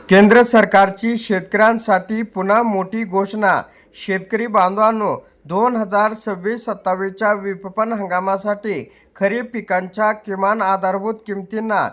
केंद्र सरकारची शेतकऱ्यांसाठी पुन्हा मोठी घोषणा. शेतकरी बांधवांनो, 2026-27च्या विपणन हंगामासाठी खरीप पिकांच्या किमान आधारभूत किमतींना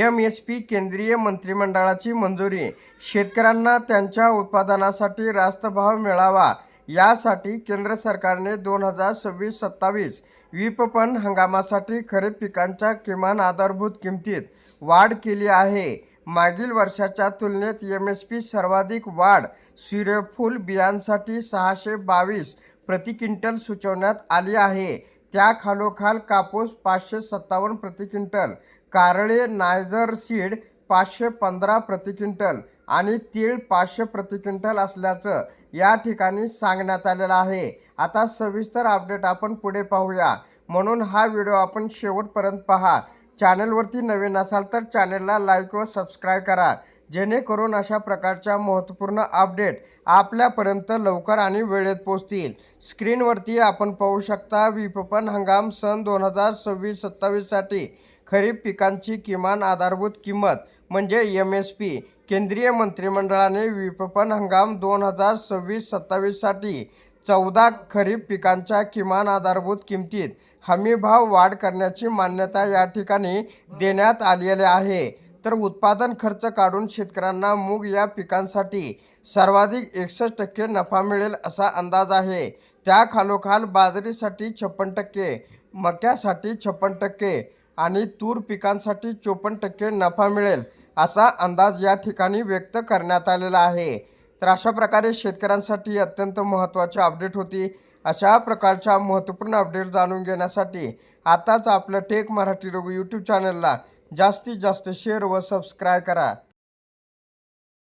MSP केंद्रीय मंत्रिमंडळाची मंजुरी. शेतकऱ्यांना त्यांच्या उत्पादनासाठी रास्त भाव मिळावा यासाठी केंद्र सरकारने 2026-27 विपणन हंगामासाठी खरीप पिकांच्या किमान आधारभूत किमतीत वाढ केली आहे. मागील वर्षाच्या तुलनेत MSP सर्वाधिक वाढ सूर्यफूल बियांसाठी 622 प्रति क्विंटल सुचवण्यात आली आहे. त्याखालोखाल कापूस 557 प्रति क्विंटल, कारळे नायजर सीड 515 प्रति क्विंटल आणि तीळ 500 प्रति क्विंटल असल्याचं या ठिकाणी सांगण्यात आलेलं आहे. आता सविस्तर अपडेट आपण पुढे पाहूया, म्हणून हा व्हिडिओ आपण शेवटपर्यंत पहा. चॅनलवरती नवीन असाल तर चॅनलला लाईक व सबस्क्राईब करा, जेणेकरून अशा प्रकारच्या महत्त्वपूर्ण अपडेट आपल्यापर्यंत लवकर आणि वेळेत पोहोचतील. स्क्रीनवरती आपण पाहू शकता, विपणन हंगाम सन 2026-27 साठी खरीप पिकांची किमान आधारभूत किंमत म्हणजे MSP. केंद्रीय मंत्रिमंडळाने विपणन हंगाम 2026-27 साठी 14 खरीप पिकांच्या किमान आधारभूत किमतीत हमीभाव वाढ करण्याची मान्यता या ठिकाणी देण्यात आलेली आहे. तर उत्पादन खर्च काढून शेतकऱ्यांना मूग या पिकांसाठी सर्वाधिक 61% नफा मिळेल असा अंदाज आहे. त्याखालोखाल बाजरीसाठी 56%, मक्यासाठी 56% आणि तूर पिकांसाठी 54% नफा मिळेल असा अंदाज या ठिकाणी व्यक्त करण्यात आलेला आहे. तर अशा प्रकारे शेतकऱ्यांसाठी अत्यंत महत्त्वाची अपडेट होती. अशा प्रकारच्या महत्त्वपूर्ण अपडेट जाणून घेण्यासाठी आताच आपलं टेक मराठी रघु यूट्यूब चॅनलला जास्तीत जास्त शेअर व सबस्क्राईब करा.